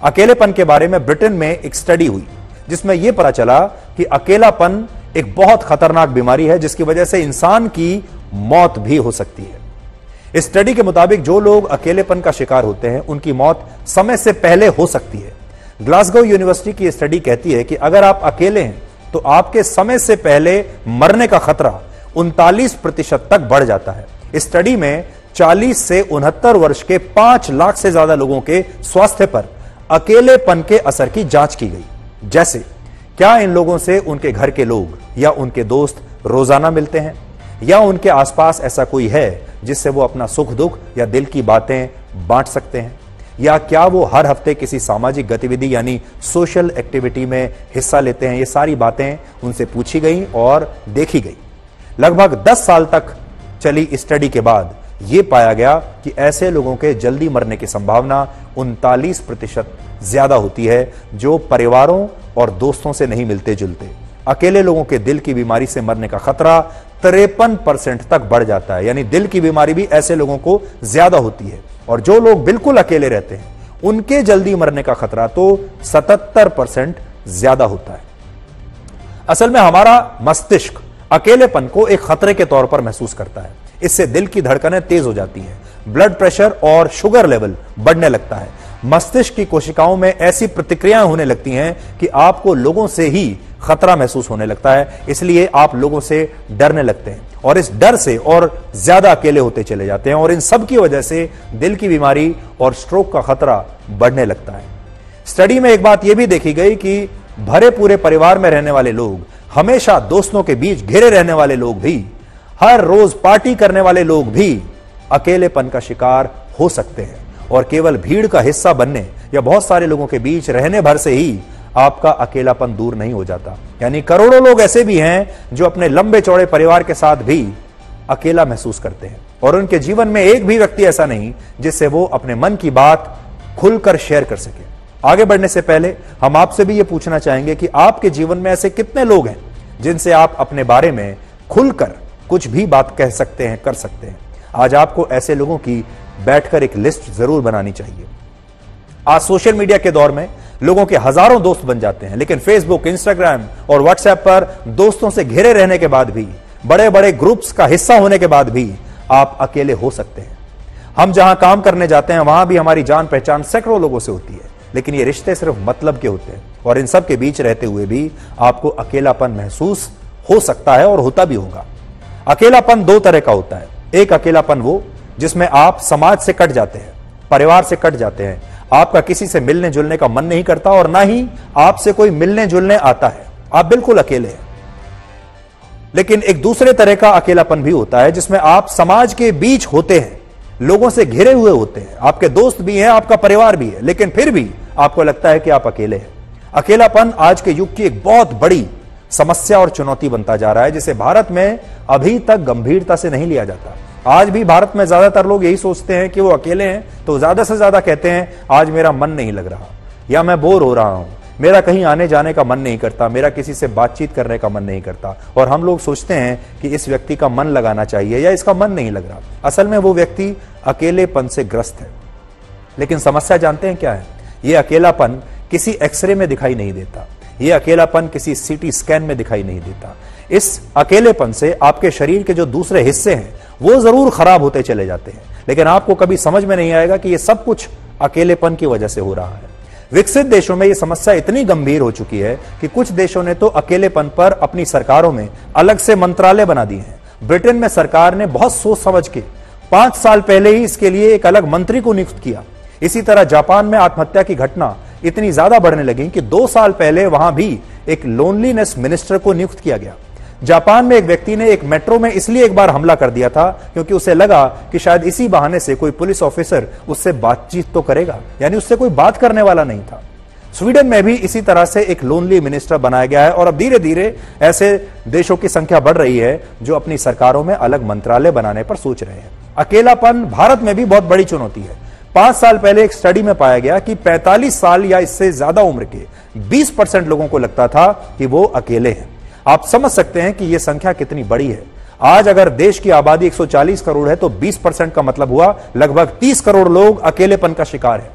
अकेलेपन के बारे में ब्रिटेन में एक स्टडी हुई जिसमें यह पता चला कि अकेलापन एक बहुत खतरनाक बीमारी है जिसकी वजह से इंसान की मौत भी हो सकती है। इस स्टडी के मुताबिक जो लोग अकेलेपन का शिकार होते हैं उनकी मौत समय से पहले हो सकती है। ग्लासगो यूनिवर्सिटी की स्टडी कहती है कि अगर आप अकेले हैं तो आपके समय से पहले मरने का खतरा 39% तक बढ़ जाता है। इस स्टडी में 40 से 69 वर्ष के 5 लाख से ज्यादा लोगों के स्वास्थ्य पर अकेलेपन के असर की जांच की गई। जैसे क्या इन लोगों से उनके घर के लोग या उनके दोस्त रोजाना मिलते हैं, या उनके आसपास ऐसा कोई है जिससे वो अपना सुख दुख या दिल की बातें बांट सकते हैं, या क्या वो हर हफ्ते किसी सामाजिक गतिविधि यानी सोशल एक्टिविटी में हिस्सा लेते हैं। ये सारी बातें उनसे पूछी गई और देखी गई। लगभग 10 साल तक चली स्टडी के बाद यह पाया गया कि ऐसे लोगों के जल्दी मरने की संभावना 39% ज्यादा होती है जो परिवारों और दोस्तों से नहीं मिलते जुलते। अकेले लोगों के दिल की बीमारी से मरने का खतरा 53% तक बढ़ जाता है, यानी दिल की बीमारी भी ऐसे लोगों को ज्यादा होती है। और जो लोग बिल्कुल अकेले रहते हैं उनके जल्दी मरने का खतरा तो 77% ज्यादा होता है। असल में हमारा मस्तिष्क अकेलेपन को एक खतरे के तौर पर महसूस करता है। इससे दिल की धड़कनें तेज हो जाती हैं, ब्लड प्रेशर और शुगर लेवल बढ़ने लगता है। मस्तिष्क की कोशिकाओं में ऐसी प्रतिक्रियाएं होने लगती हैं कि आपको लोगों से ही खतरा महसूस होने लगता है, इसलिए आप लोगों से डरने लगते हैं और इस डर से और ज्यादा अकेले होते चले जाते हैं। और इन सब की वजह से दिल की बीमारी और स्ट्रोक का खतरा बढ़ने लगता है। स्टडी में एक बात यह भी देखी गई कि भरे पूरे परिवार में रहने वाले लोग, हमेशा दोस्तों के बीच घिरे रहने वाले लोग भी, हर रोज पार्टी करने वाले लोग भी अकेलेपन का शिकार हो सकते हैं। और केवल भीड़ का हिस्सा बनने या बहुत सारे लोगों के बीच रहने भर से ही आपका अकेलापन दूर नहीं हो जाता। यानी करोड़ों लोग ऐसे भी हैं जो अपने लंबे चौड़े परिवार के साथ भी अकेला महसूस करते हैं और उनके जीवन में एक भी व्यक्ति ऐसा नहीं जिससे वो अपने मन की बात खुलकर शेयर कर सके। आगे बढ़ने से पहले हम आपसे भी ये पूछना चाहेंगे कि आपके जीवन में ऐसे कितने लोग हैं जिनसे आप अपने बारे में खुलकर कुछ भी बात कह सकते हैं, कर सकते हैं। आज आपको ऐसे लोगों की बैठकर एक लिस्ट जरूर बनानी चाहिए। आज सोशल मीडिया के दौर में लोगों के हजारों दोस्त बन जाते हैं, लेकिन फेसबुक, इंस्टाग्राम और व्हाट्सएप पर दोस्तों से घिरे रहने के बाद भी, बड़े बड़े ग्रुप्स का हिस्सा होने के बाद भी आप अकेले हो सकते हैं। हम जहां काम करने जाते हैं वहां भी हमारी जान पहचान सैकड़ों लोगों से होती है, लेकिन ये रिश्ते सिर्फ मतलब के होते हैं और इन सब के बीच रहते हुए भी आपको अकेलापन महसूस हो सकता है और होता भी होगा। अकेलापन 2 तरह का होता है। एक अकेलापन वो जिसमें आप समाज से कट जाते हैं, परिवार से कट जाते हैं, आपका किसी से मिलने जुलने का मन नहीं करता और ना ही आपसे कोई मिलने जुलने आता है, आप बिल्कुल अकेले हैं। लेकिन एक दूसरे तरह का अकेलापन भी होता है जिसमें आप समाज के बीच होते हैं, लोगों से घिरे हुए होते हैं, आपके दोस्त भी हैं, आपका परिवार भी है, लेकिन फिर भी आपको लगता है कि आप अकेले हैं। अकेलापन आज के युग की एक बहुत बड़ी समस्या और चुनौती बनता जा रहा है जिसे भारत में अभी तक गंभीरता से नहीं लिया जाता। आज भी भारत में ज्यादातर लोग यही सोचते हैं कि वो अकेले हैं तो ज्यादा से ज्यादा कहते हैं आज मेरा मन नहीं लग रहा, या मैं बोर हो रहा हूं, मेरा कहीं आने जाने का मन नहीं करता, मेरा किसी से बातचीत करने का मन नहीं करता। और हम लोग सोचते हैं कि इस व्यक्ति का मन लगाना चाहिए या इसका मन नहीं लग रहा। असल में वो व्यक्ति अकेलेपन से ग्रस्त है। लेकिन समस्या जानते हैं क्या है? ये अकेलापन किसी एक्सरे में दिखाई नहीं देता, ये अकेलापन किसी सीटी स्कैन में दिखाई नहीं देता। इस अकेलेपन से आपके शरीर के जो दूसरे हिस्से हैं वो जरूर खराब होते चले जाते हैं, लेकिन आपको कभी समझ में नहीं आएगा कि ये सब कुछ अकेलेपन की वजह से हो रहा है। विकसित देशों में यह समस्या इतनी गंभीर हो चुकी है कि कुछ देशों ने तो अकेलेपन पर अपनी सरकारों में अलग से मंत्रालय बना दिए हैं। ब्रिटेन में सरकार ने बहुत सोच समझ के 5 साल पहले ही इसके लिए एक अलग मंत्री को नियुक्त किया। इसी तरह जापान में आत्महत्या की घटना इतनी ज्यादा बढ़ने लगी कि 2 साल पहले वहां भी एक लोनलीनेस मिनिस्टर को नियुक्त किया गया। जापान में एक व्यक्ति ने एक मेट्रो में इसलिए एक बार हमला कर दिया था क्योंकि उसे लगा कि शायद इसी बहाने से कोई पुलिस ऑफिसर उससे बातचीत तो करेगा, यानी उससे कोई बात करने वाला नहीं था। स्वीडन में भी इसी तरह से एक लोनली मिनिस्टर बनाया गया है और अब धीरे धीरे ऐसे देशों की संख्या बढ़ रही है जो अपनी सरकारों में अलग मंत्रालय बनाने पर सोच रहे हैं। अकेलापन भारत में भी बहुत बड़ी चुनौती है। 5 साल पहले एक स्टडी में पाया गया कि 45 साल या इससे ज्यादा उम्र के 20% लोगों को लगता था कि वो अकेले हैं। आप समझ सकते हैं कि यह संख्या कितनी बड़ी है। आज अगर देश की आबादी 140 करोड़ है तो 20% का मतलब हुआ लगभग 30 करोड़ लोग अकेलेपन का शिकार है।